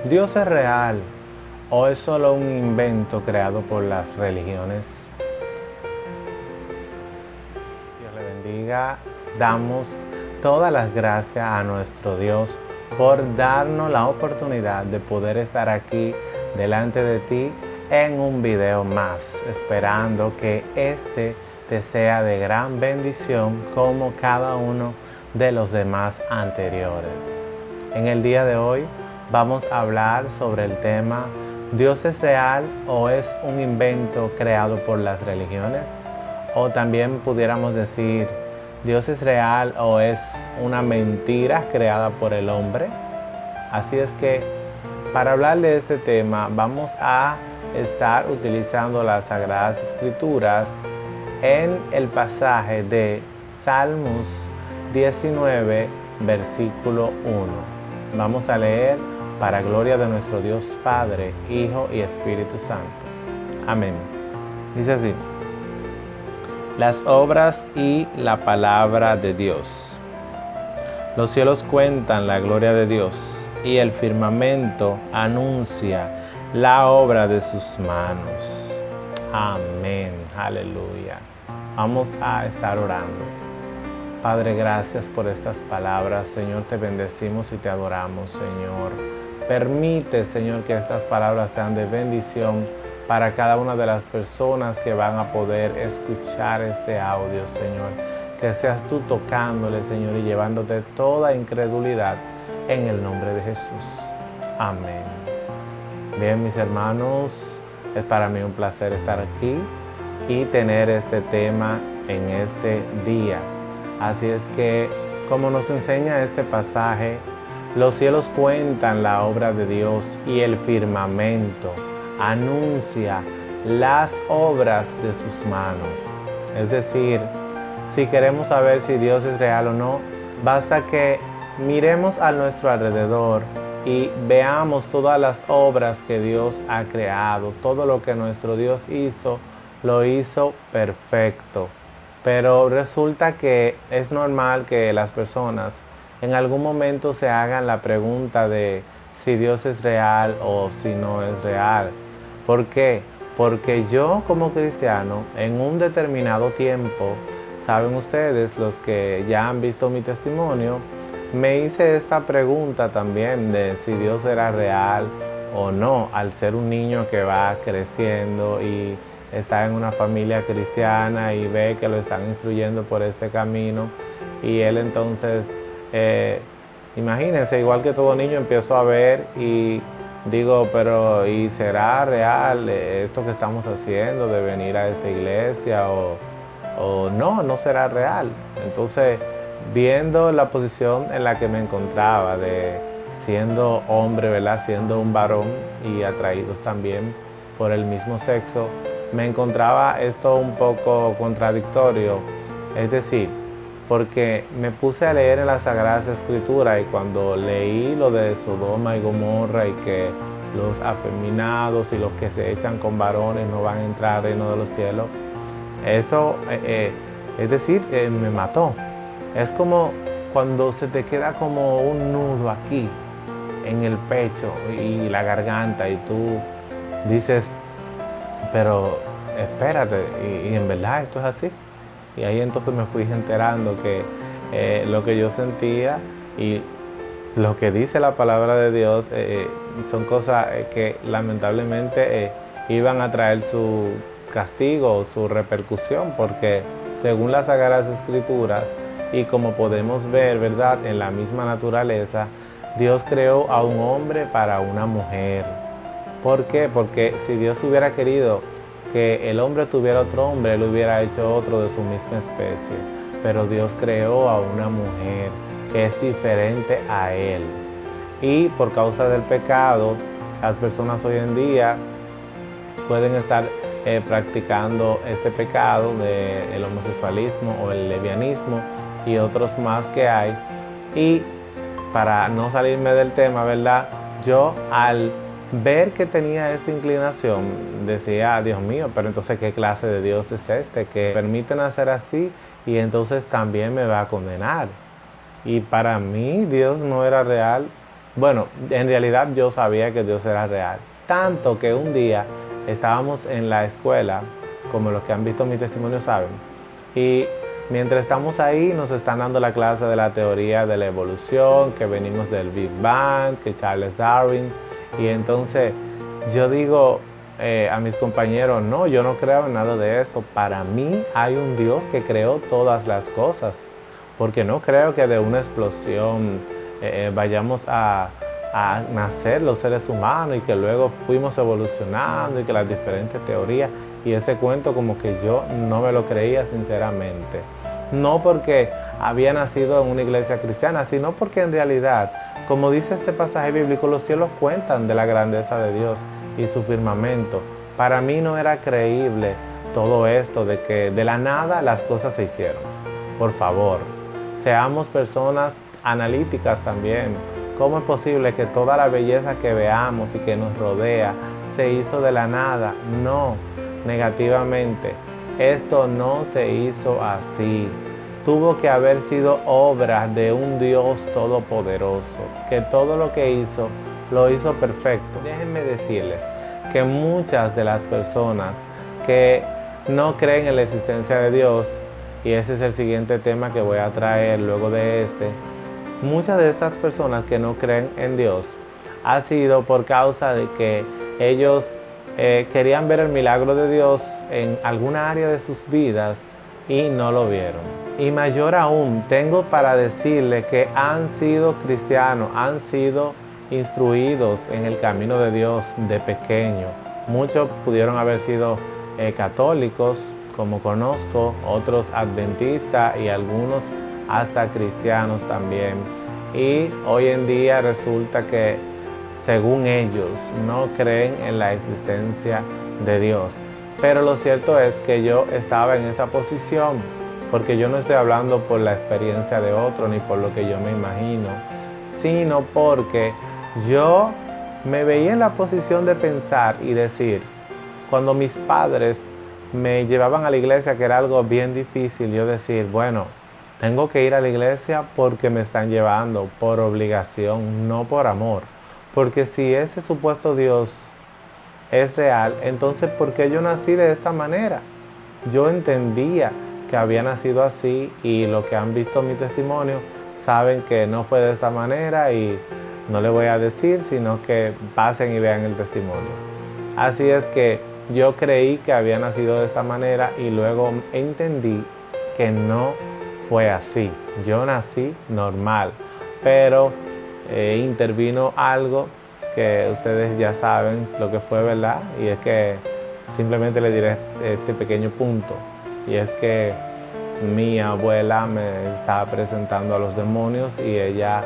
¿Dios es real o es solo un invento creado por las religiones? Dios le bendiga. Damos todas las gracias a nuestro Dios por darnos la oportunidad de poder estar aquí delante de ti en un video más, esperando que este te sea de gran bendición como cada uno de los demás anteriores. En el día de hoy vamos a hablar sobre el tema: ¿Dios es real o es un invento creado por las religiones? O también pudiéramos decir, ¿Dios es real o es una mentira creada por el hombre? Así es que para hablar de este tema vamos a estar utilizando las Sagradas Escrituras en el pasaje de Salmos 19, versículo 1. Vamos a leer para gloria de nuestro Dios Padre, Hijo y Espíritu Santo. Amén. Dice así: las obras y la palabra de Dios. Los cielos cuentan la gloria de Dios, y el firmamento anuncia la obra de sus manos. Amén. Aleluya. Vamos a estar orando. Padre, gracias por estas palabras. Señor, te bendecimos y te adoramos, Señor. Permite, Señor, que estas palabras sean de bendición para cada una de las personas que van a poder escuchar este audio, Señor. Que seas tú tocándole, Señor, y llevándote toda incredulidad en el nombre de Jesús. Amén. Bien, mis hermanos, es para mí un placer estar aquí y tener este tema en este día. Así es que, como nos enseña este pasaje, los cielos cuentan la obra de Dios y el firmamento anuncia las obras de sus manos. Es decir, si queremos saber si Dios es real o no, basta que miremos a nuestro alrededor y veamos todas las obras que Dios ha creado. Todo lo que nuestro Dios hizo, lo hizo perfecto. Pero resulta que es normal que las personas en algún momento se hagan la pregunta de si Dios es real o si no es real. ¿Por qué? Porque yo, como cristiano, en un determinado tiempo, saben ustedes, los que ya han visto mi testimonio, me hice esta pregunta también de si Dios era real o no, al ser un niño que va creciendo y está en una familia cristiana y ve que lo están instruyendo por este camino, y él entonces, imagínense, igual que todo niño, empiezo a ver y digo, pero ¿y será real esto que estamos haciendo de venir a esta iglesia o no será real? Entonces, viendo la posición en la que me encontraba, de siendo hombre, ¿verdad? Siendo un varón y atraídos también por el mismo sexo, me encontraba esto un poco contradictorio. Es decir, porque me puse a leer en las Sagradas Escrituras y cuando leí lo de Sodoma y Gomorra y que los afeminados y los que se echan con varones no van a entrar al reino de los cielos, esto, es decir, me mató. Es como cuando se te queda como un nudo aquí en el pecho y la garganta y tú dices, pero espérate, y en verdad esto es así. Y ahí entonces me fui enterando que lo que yo sentía y lo que dice la palabra de Dios son cosas que lamentablemente iban a traer su castigo o su repercusión, porque según las Sagradas Escrituras, y como podemos ver, ¿verdad?, en la misma naturaleza, Dios creó a un hombre para una mujer. ¿Por qué? Porque si Dios hubiera querido que el hombre tuviera otro hombre, él hubiera hecho otro de su misma especie. Pero Dios creó a una mujer que es diferente a él. Y por causa del pecado, las personas hoy en día pueden estar practicando este pecado del homosexualismo o el lesbianismo y otros más que hay. Y para no salirme del tema, ¿verdad?, yo al ver que tenía esta inclinación decía, Dios mío, pero entonces ¿qué clase de Dios es este que permite nacer así y entonces también me va a condenar? Y para mí Dios no era real Bueno, en realidad yo sabía que Dios era real. Tanto que un día estábamos en la escuela, como los que han visto mi testimonio saben, y mientras estamos ahí nos están dando la clase de la teoría de la evolución, que venimos del Big Bang, que Charles Darwin, y entonces yo digo a mis compañeros, no, yo no creo en nada de esto. Para mí hay un Dios que creó todas las cosas, porque no creo que de una explosión vayamos a nacer los seres humanos y que luego fuimos evolucionando y que las diferentes teorías y ese cuento como que yo no me lo creía sinceramente. No porque había nacido en una iglesia cristiana, sino porque en realidad, como dice este pasaje bíblico, los cielos cuentan de la grandeza de Dios y su firmamento. Para mí no era creíble todo esto de que de la nada las cosas se hicieron. Por favor, seamos personas analíticas también. ¿Cómo es posible que toda la belleza que veamos y que nos rodea se hizo de la nada? No, negativamente. Esto no se hizo así. Tuvo que haber sido obra de un Dios todopoderoso, que todo lo que hizo, lo hizo perfecto. Déjenme decirles que muchas de las personas que no creen en la existencia de Dios, y ese es el siguiente tema que voy a traer luego de este, muchas de estas personas que no creen en Dios ha sido por causa de que ellos querían ver el milagro de Dios en alguna área de sus vidas y no lo vieron. Y mayor aún, tengo para decirles que han sido cristianos, han sido instruidos en el camino de Dios de pequeño. Muchos pudieron haber sido católicos, como conozco, otros adventistas y algunos hasta cristianos también. Y hoy en día resulta que, según ellos, no creen en la existencia de Dios. Pero lo cierto es que yo estaba en esa posición, porque yo no estoy hablando por la experiencia de otro ni por lo que yo me imagino, sino porque yo me veía en la posición de pensar y decir, cuando mis padres me llevaban a la iglesia, que era algo bien difícil, yo decir, bueno, tengo que ir a la iglesia porque me están llevando, por obligación, no por amor. Porque si ese supuesto Dios es real, entonces ¿por qué yo nací de esta manera? Yo entendía que había nacido así y los que han visto mi testimonio saben que no fue de esta manera y no les voy a decir, sino que pasen y vean el testimonio. Así es que yo creí que había nacido de esta manera y luego entendí que no fue así. Yo nací normal, pero intervino algo que ustedes ya saben lo que fue, ¿verdad? Y es que simplemente le diré este pequeño punto. Y es que mi abuela me estaba presentando a los demonios y ella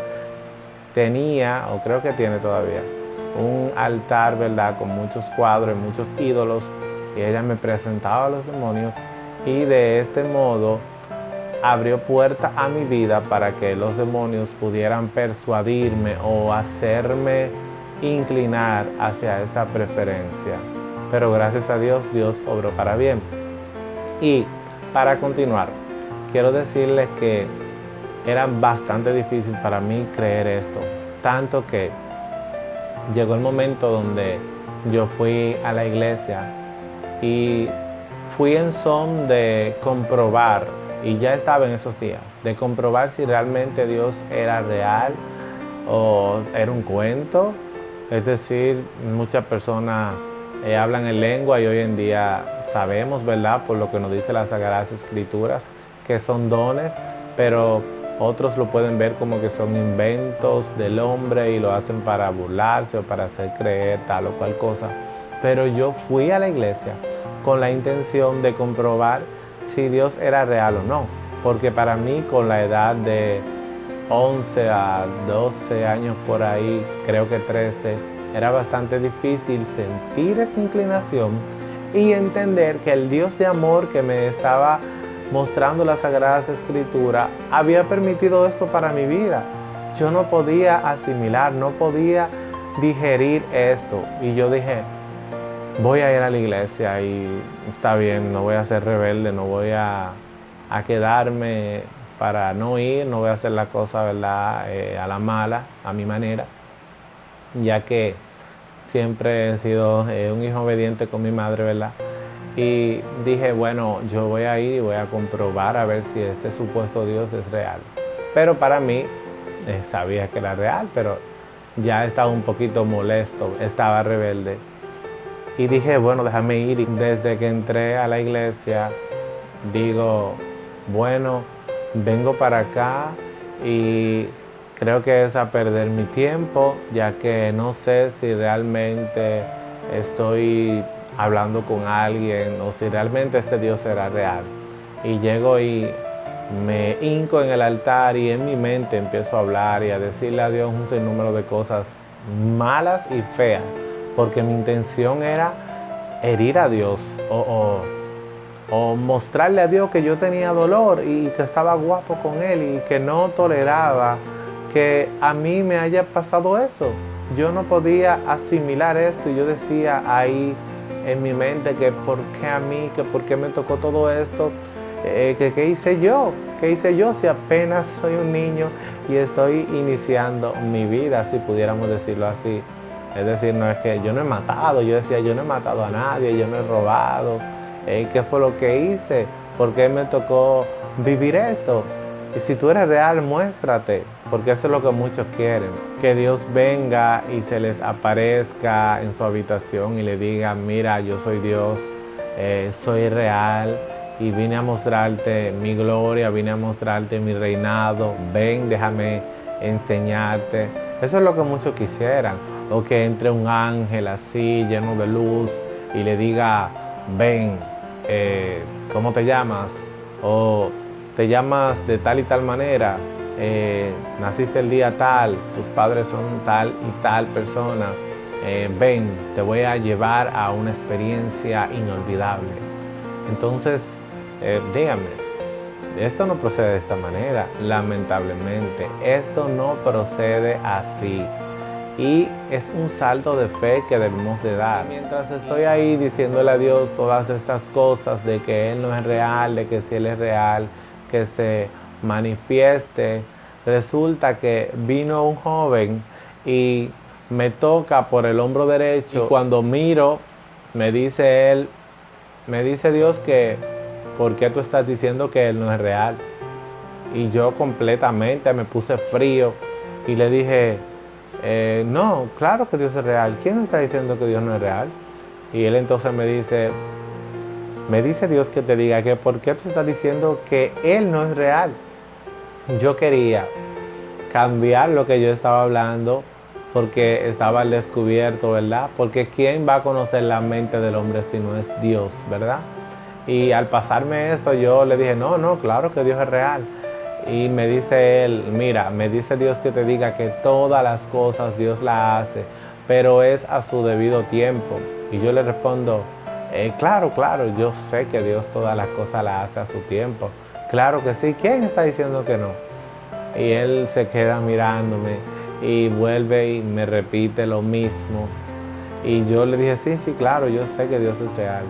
tenía, o creo que tiene todavía, un altar, ¿verdad? Con muchos cuadros y muchos ídolos. Y ella me presentaba a los demonios y de este modo abrió puerta a mi vida para que los demonios pudieran persuadirme o hacerme inclinar hacia esta preferencia. Pero gracias a Dios, Dios obró para bien. Y para continuar, quiero decirles que era bastante difícil para mí creer esto. Tanto que llegó el momento donde yo fui a la iglesia y fui en son de comprobar, y ya estaba en esos días, de comprobar si realmente Dios era real o era un cuento. Es decir, muchas personas hablan en lengua y hoy en día sabemos, ¿verdad?, por lo que nos dice las Sagradas Escrituras, que son dones, pero otros lo pueden ver como que son inventos del hombre y lo hacen para burlarse o para hacer creer tal o cual cosa. Pero yo fui a la iglesia con la intención de comprobar si Dios era real o no, porque para mí, con la edad de 11 a 12 años por ahí, creo que 13, era bastante difícil sentir esta inclinación y entender que el Dios de amor que me estaba mostrando las Sagradas Escrituras había permitido esto para mi vida. Yo no podía asimilar, no podía digerir esto, y yo dije, voy a ir a la iglesia y está bien, no voy a ser rebelde, no voy a quedarme para no ir, no voy a hacer la cosa, ¿verdad?, a la mala, a mi manera. ya que siempre he sido un hijo obediente con mi madre, ¿verdad? Y dije, bueno, yo voy a ir y voy a comprobar a ver si este supuesto Dios es real. Pero para mí, sabía que era real, pero ya estaba un poquito molesto, estaba rebelde. Y dije, bueno, déjame ir. Y desde que entré a la iglesia, digo, bueno, vengo para acá y creo que es a perder mi tiempo, ya que no sé si realmente estoy hablando con alguien o si realmente este Dios será real. Y llego y me hinco en el altar y en mi mente empiezo a hablar y a decirle a Dios un sinnúmero de cosas malas y feas, porque mi intención era herir a Dios o mostrarle a Dios que yo tenía dolor y que estaba guapo con Él y que no toleraba que a mí me haya pasado eso. Yo no podía asimilar esto y yo decía ahí en mi mente que por qué a mí, que por qué me tocó todo esto, que qué hice yo, si apenas soy un niño y estoy iniciando mi vida, si pudiéramos decirlo así. Es decir, no es que yo no he matado, yo decía, yo no he matado a nadie, yo no he robado. ¿Qué fue lo que hice? ¿Por qué me tocó vivir esto? Y si tú eres real, muéstrate, porque eso es lo que muchos quieren. Que Dios venga y se les aparezca en su habitación y le diga, mira, yo soy Dios, soy real y vine a mostrarte mi gloria, vine a mostrarte mi reinado, ven, déjame enseñarte. Eso es lo que muchos quisieran. O que entre un ángel así, lleno de luz, y le diga, ven, ¿cómo te llamas? O te llamas de tal y tal manera, naciste el día tal, tus padres son tal y tal persona, ven, te voy a llevar a una experiencia inolvidable. Entonces, díganme, esto no procede de esta manera, lamentablemente, esto no procede así. Y es un salto de fe que debemos de dar. Mientras estoy ahí diciéndole a Dios todas estas cosas de que Él no es real, de que si Él es real, que se manifieste, resulta que vino un joven y me toca por el hombro derecho. Y cuando miro, me dice Él, me dice Dios que, ¿por qué tú estás diciendo que Él no es real? Y yo completamente me puse frío y le dije, no, claro que Dios es real. ¿Quién está diciendo que Dios no es real? Y él entonces me dice Dios que te diga que ¿por qué tú estás diciendo que Él no es real? Yo quería cambiar lo que yo estaba hablando porque estaba al descubierto, ¿verdad? Porque ¿quién va a conocer la mente del hombre si no es Dios, ¿verdad? Y al pasarme esto yo le dije, no, claro que Dios es real. Y me dice él, mira, me dice Dios que te diga que todas las cosas Dios las hace, pero es a su debido tiempo. Y yo le respondo, claro, yo sé que Dios todas las cosas las hace a su tiempo. Claro que sí, ¿quién está diciendo que no? Y él se queda mirándome y vuelve y me repite lo mismo. Y yo le dije, sí, claro, yo sé que Dios es real.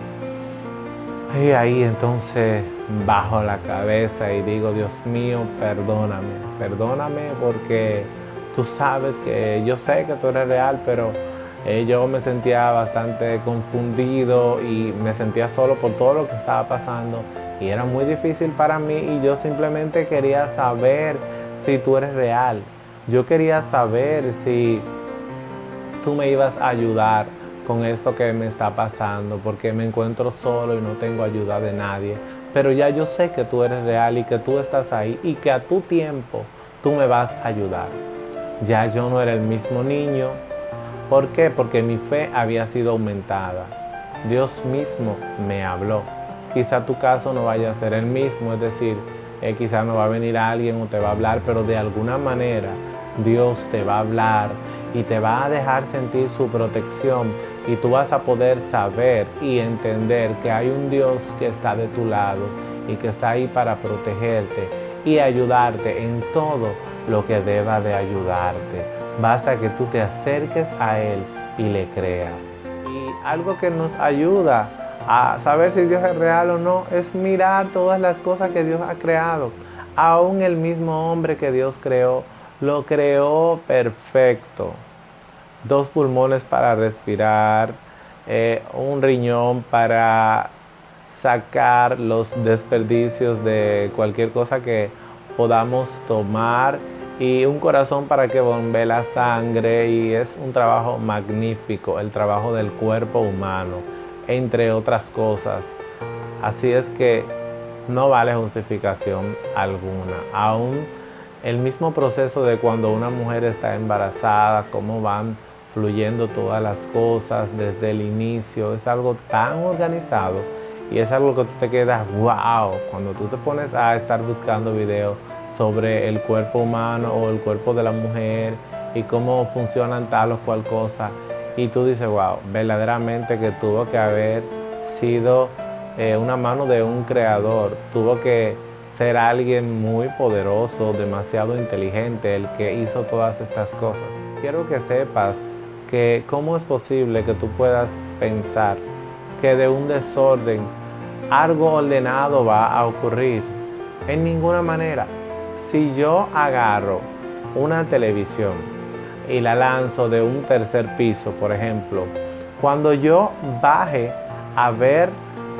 Y ahí entonces bajo la cabeza y digo, Dios mío, perdóname porque tú sabes que yo sé que tú eres real, pero yo me sentía bastante confundido y me sentía solo por todo lo que estaba pasando y era muy difícil para mí y yo simplemente quería saber si tú eres real. Yo quería saber si tú me ibas a ayudar con esto que me está pasando, porque me encuentro solo y no tengo ayuda de nadie. Pero ya yo sé que tú eres real y que tú estás ahí y que a tu tiempo tú me vas a ayudar. Ya yo no era el mismo niño. ¿Por qué? Porque mi fe había sido aumentada. Dios mismo me habló. Quizá tu caso no vaya a ser el mismo, es decir, quizá no va a venir alguien o te va a hablar, pero de alguna manera Dios te va a hablar y te va a dejar sentir su protección y tú vas a poder saber y entender que hay un Dios que está de tu lado y que está ahí para protegerte y ayudarte en todo lo que deba de ayudarte. Basta que tú te acerques a Él y le creas. Y algo que nos ayuda a saber si Dios es real o no es mirar todas las cosas que Dios ha creado. Aún el mismo hombre que Dios creó, lo creó perfecto. 2 pulmones para respirar, un riñón para sacar los desperdicios de cualquier cosa que podamos tomar y un corazón para que bombee la sangre, y es un trabajo magnífico, el trabajo del cuerpo humano, entre otras cosas. Así es que no vale justificación alguna. Aún el mismo proceso de cuando una mujer está embarazada, cómo van fluyendo todas las cosas desde el inicio, es algo tan organizado y es algo que tú te quedas, wow, cuando tú te pones a estar buscando videos sobre el cuerpo humano o el cuerpo de la mujer y cómo funcionan tal o cual cosa, y tú dices, wow, verdaderamente que tuvo que haber sido una mano de un creador, tuvo que ser alguien muy poderoso, demasiado inteligente, el que hizo todas estas cosas. Quiero que sepas que cómo es posible que tú puedas pensar que de un desorden algo ordenado va a ocurrir. En ninguna manera. Si yo agarro una televisión y la lanzo de un tercer piso, por ejemplo, cuando yo baje a ver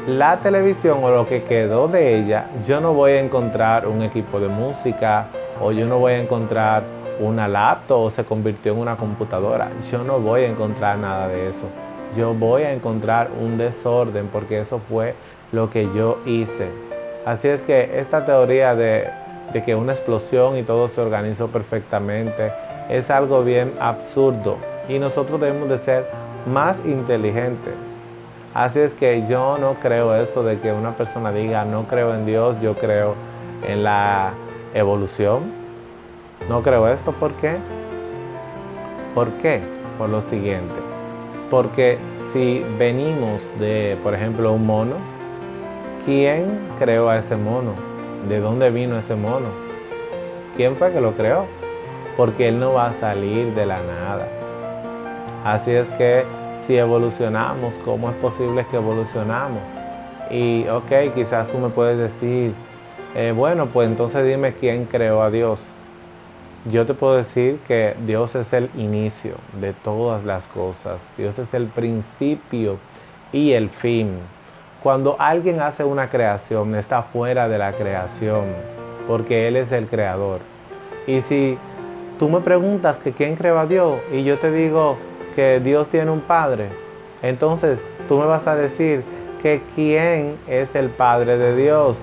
la televisión o lo que quedó de ella, yo no voy a encontrar un equipo de música, o yo no voy a encontrar una laptop o se convirtió en una computadora. Yo no voy a encontrar nada de eso. Yo voy a encontrar un desorden, porque eso fue lo que yo hice. Así es que esta teoría de que una explosión y todo se organizó perfectamente es algo bien absurdo, y nosotros debemos de ser más inteligentes. Así es que yo no creo esto de que una persona diga no creo en Dios, yo creo en la evolución. No creo esto. ¿Por qué? ¿Por qué? Por lo siguiente. Porque si venimos de, por ejemplo, un mono, ¿quién creó a ese mono? ¿De dónde vino ese mono? ¿Quién fue que lo creó? Porque él no va a salir de la nada. Así es que si evolucionamos, ¿cómo es posible que evolucionamos? Y ok, quizás tú me puedes decir, bueno, pues entonces dime quién creó a Dios. Yo te puedo decir que Dios es el inicio de todas las cosas. Dios es el principio y el fin. Cuando alguien hace una creación, está fuera de la creación, porque Él es el creador. Y si tú me preguntas que quién creó a Dios y yo te digo que Dios tiene un padre, entonces tú me vas a decir que quién es el padre de Dios.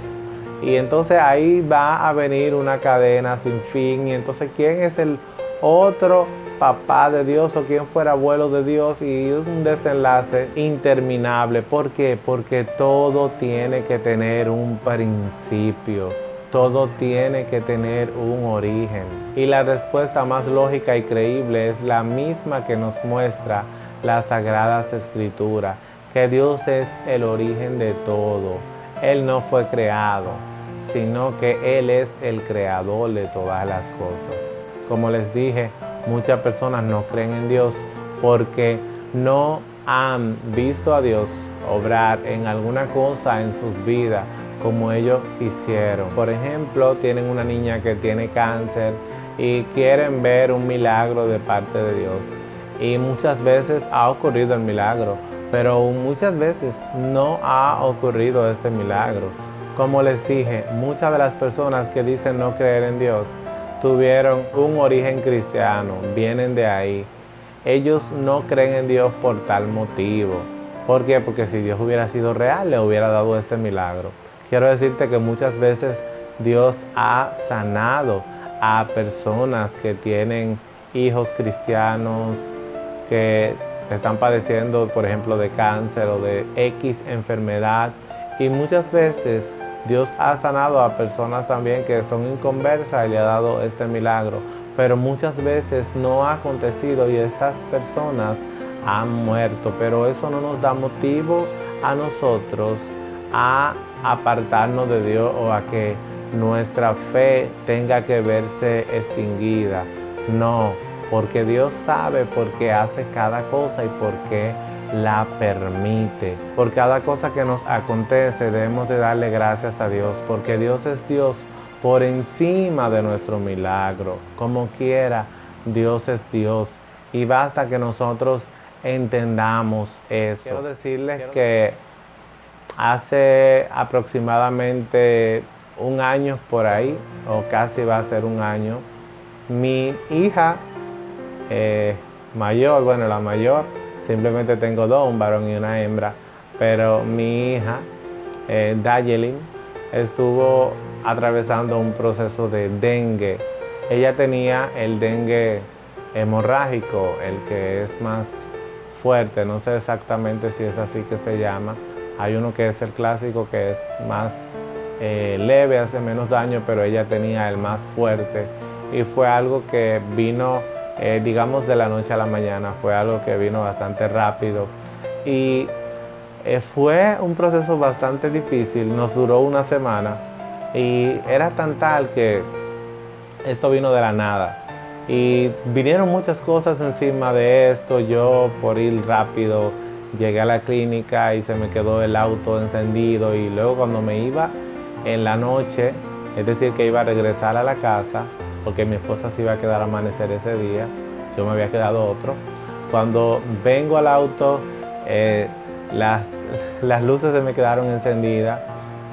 Y entonces ahí va a venir una cadena sin fin. Y entonces, ¿quién es el otro papá de Dios, o quién fuera abuelo de Dios? Y es un desenlace interminable. ¿Por qué? Porque todo tiene que tener un principio. Todo tiene que tener un origen. Y la respuesta más lógica y creíble es la misma que nos muestra las Sagradas Escrituras, que Dios es el origen de todo. Él no fue creado, sino que Él es el creador de todas las cosas. Como les dije, muchas personas no creen en Dios porque no han visto a Dios obrar en alguna cosa en sus vidas como ellos quisieron. Por ejemplo, tienen una niña que tiene cáncer y quieren ver un milagro de parte de Dios. Y muchas veces ha ocurrido el milagro, pero muchas veces no ha ocurrido este milagro. Como les dije, muchas de las personas que dicen no creer en Dios tuvieron un origen cristiano, vienen de ahí. Ellos no creen en Dios por tal motivo. ¿Por qué? Porque si Dios hubiera sido real, le hubiera dado este milagro. Quiero decirte que muchas veces Dios ha sanado a personas que tienen hijos cristianos, que están padeciendo, por ejemplo, de cáncer o de X enfermedad. Y muchas veces Dios ha sanado a personas también que son inconversas y le ha dado este milagro. Pero muchas veces no ha acontecido y estas personas han muerto. Pero eso no nos da motivo a nosotros a apartarnos de Dios o a que nuestra fe tenga que verse extinguida. No, porque Dios sabe por qué hace cada cosa y por qué la permite. Por cada cosa que nos acontece debemos de darle gracias a Dios, porque Dios es Dios por encima de nuestro milagro. Como quiera, Dios es Dios y basta que nosotros entendamos eso. Quiero decirles que hace aproximadamente un año por ahí, o casi va a ser un año, mi hija mayor, bueno, la mayor, simplemente tengo dos, un varón y una hembra, pero mi hija, Dayelin, estuvo atravesando un proceso de dengue. Ella tenía el dengue hemorrágico, el que es más fuerte, no sé exactamente si es así que se llama. Hay uno que es el clásico, que es más leve, hace menos daño, pero ella tenía el más fuerte y fue algo que vino, digamos, de la noche a la mañana, fue algo que vino bastante rápido y fue un proceso bastante difícil, nos duró una semana y era tan tal que esto vino de la nada y vinieron muchas cosas encima de esto. Yo, por ir rápido, llegué a la clínica y se me quedó el auto encendido y luego cuando me iba en la noche, es decir que iba a regresar a la casa porque mi esposa se iba a quedar a amanecer ese día, yo me había quedado otro. Cuando vengo al auto, las luces se me quedaron encendidas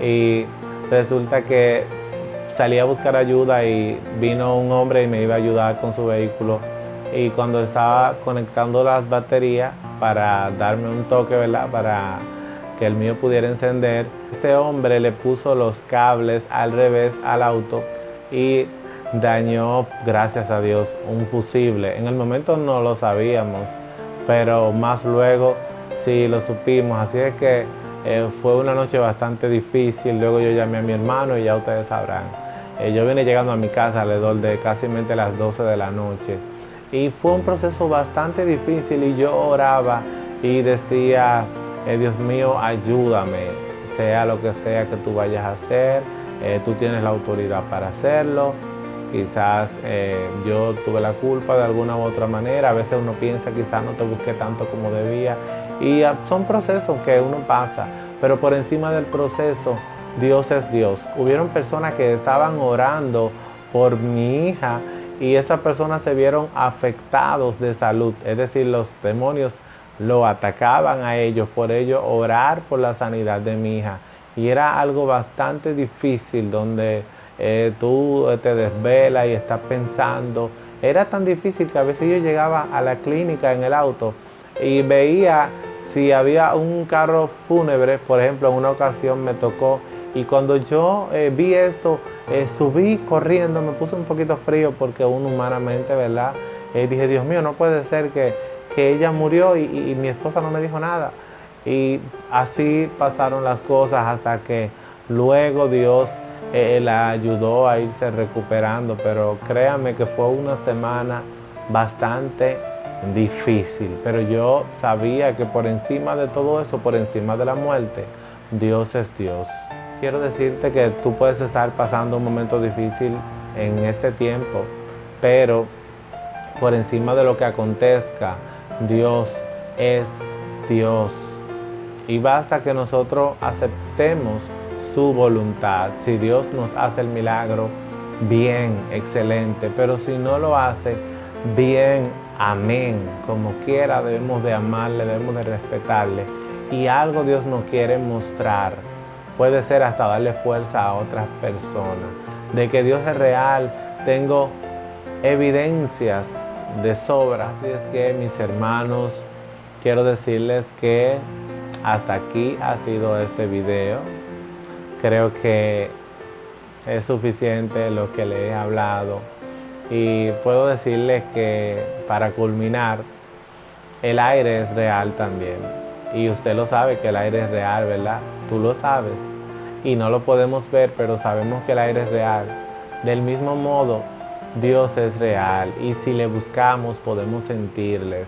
y resulta que salí a buscar ayuda y vino un hombre y me iba a ayudar con su vehículo, y cuando estaba conectando las baterías para darme un toque, ¿verdad?, para que el mío pudiera encender, este hombre le puso los cables al revés al auto y dañó, gracias a Dios, un fusible. En el momento no lo sabíamos, pero más luego sí lo supimos, así es que fue una noche bastante difícil. Luego yo llamé a mi hermano y ya ustedes sabrán. Yo vine llegando a mi casa alrededor de casi las 12 de la noche y fue un proceso bastante difícil y yo oraba y decía, Dios mío, ayúdame, sea lo que sea que tú vayas a hacer, tú tienes la autoridad para hacerlo. Quizás yo tuve la culpa de alguna u otra manera, a veces uno piensa quizás no te busqué tanto como debía y son procesos que uno pasa, pero por encima del proceso, Dios es Dios. Hubieron personas que estaban orando por mi hija y esas personas se vieron afectados de salud, es decir, los demonios lo atacaban a ellos, por ello orar por la sanidad de mi hija. Y era algo bastante difícil donde tú te desvelas y estás pensando. Era tan difícil que a veces yo llegaba a la clínica en el auto y veía si había un carro fúnebre, por ejemplo, en una ocasión me tocó, y cuando yo vi esto, subí corriendo, me puse un poquito frío porque uno humanamente, ¿verdad? Dije, Dios mío, no puede ser que ella murió y mi esposa no me dijo nada. Y así pasaron las cosas hasta que luego Dios la ayudó a irse recuperando, pero créanme que fue una semana bastante difícil, pero yo sabía que por encima de todo eso, por encima de la muerte, Dios es Dios. Quiero decirte que tú puedes estar pasando un momento difícil en este tiempo, pero por encima de lo que acontezca, Dios es Dios. Y basta que nosotros aceptemos su voluntad. Si Dios nos hace el milagro, bien, excelente. Pero si no lo hace, bien, amén. Como quiera debemos de amarle, debemos de respetarle. Y algo Dios nos quiere mostrar. Puede ser hasta darle fuerza a otras personas. De que Dios es real, tengo evidencias de sobra. Así es que, mis hermanos, quiero decirles que hasta aquí ha sido este video. Creo que es suficiente lo que le he hablado y puedo decirles que, para culminar, el aire es real también, y usted lo sabe que el aire es real, ¿verdad? Tú lo sabes y no lo podemos ver, pero sabemos que el aire es real. Del mismo modo, Dios es real, y si le buscamos podemos sentirles,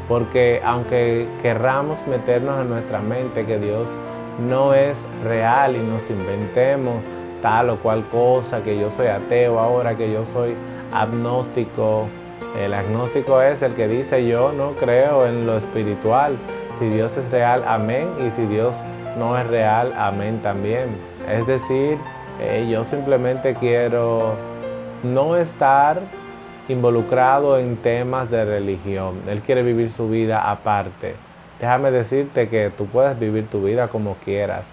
porque aunque querramos meternos en nuestra mente que Dios no es real y nos inventemos tal o cual cosa, que yo soy ateo ahora, que yo soy agnóstico. El agnóstico es el que dice, yo no creo en lo espiritual. Si Dios es real, amén, y si Dios no es real, amén también. Es decir, yo simplemente quiero no estar involucrado en temas de religión. Él quiere vivir su vida aparte. Déjame decirte que tú puedes vivir tu vida como quieras,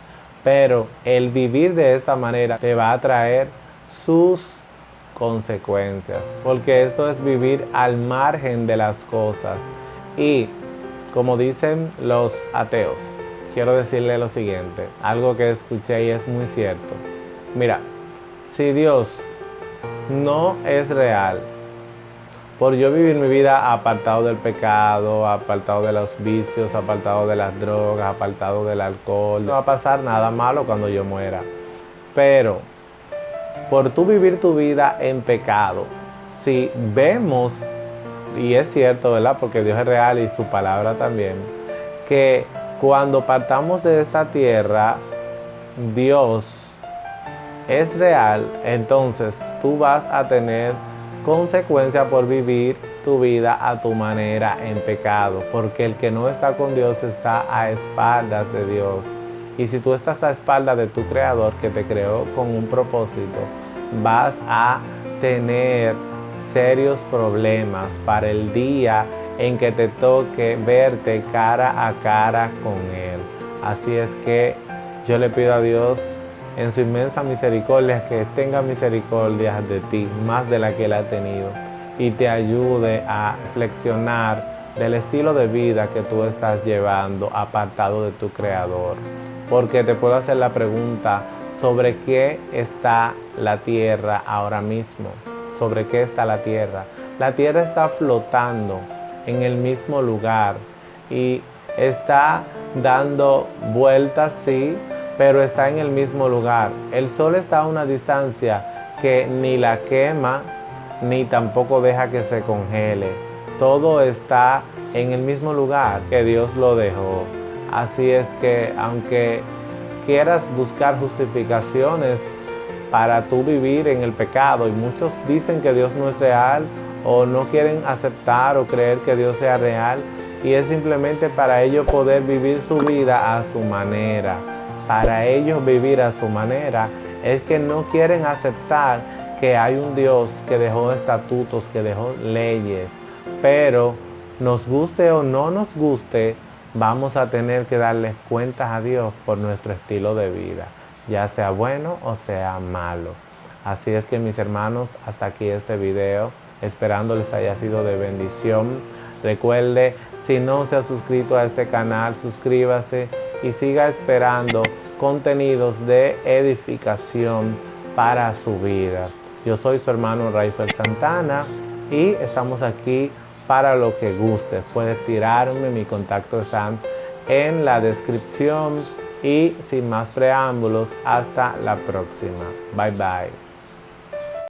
pero el vivir de esta manera te va a traer sus consecuencias, porque esto es vivir al margen de las cosas. Y como dicen los ateos, quiero decirle lo siguiente, algo que escuché y es muy cierto. Mira, si Dios no es real, por yo vivir mi vida apartado del pecado, apartado de los vicios, apartado de las drogas, apartado del alcohol, no va a pasar nada malo cuando yo muera. Pero por tú vivir tu vida en pecado, si vemos, y es cierto, ¿verdad? Porque Dios es real y su palabra también, que cuando partamos de esta tierra, Dios es real, entonces tú vas a tener consecuencia por vivir tu vida a tu manera en pecado, porque el que no está con Dios está a espaldas de Dios. Y si tú estás a espaldas de tu Creador que te creó con un propósito, vas a tener serios problemas para el día en que te toque verte cara a cara con Él. Así es que yo le pido a Dios en su inmensa misericordia que tenga misericordia de ti, más de la que Él ha tenido, y te ayude a reflexionar del estilo de vida que tú estás llevando apartado de tu Creador. Porque te puedo hacer la pregunta, ¿sobre qué está la tierra ahora mismo? ¿Sobre qué está la tierra? La tierra está flotando en el mismo lugar y está dando vueltas, sí, pero está en el mismo lugar. El sol está a una distancia que ni la quema ni tampoco deja que se congele. Todo está en el mismo lugar que Dios lo dejó. Así es que aunque quieras buscar justificaciones para tú vivir en el pecado, y muchos dicen que Dios no es real o no quieren aceptar o creer que Dios sea real, y es simplemente para ellos poder vivir su vida a su manera. Para ellos vivir a su manera es que no quieren aceptar que hay un Dios que dejó estatutos, que dejó leyes, pero nos guste o no nos guste, vamos a tener que darles cuentas a Dios por nuestro estilo de vida, ya sea bueno o sea malo. Así es que mis hermanos, hasta aquí este video, esperando les haya sido de bendición. Recuerde, si no se ha suscrito a este canal, suscríbase y siga esperando contenidos de edificación para su vida. Yo soy su hermano Raifer Santana y estamos aquí para lo que guste. Puedes tirarme, mi contacto está en la descripción y sin más preámbulos, hasta la próxima. Bye bye.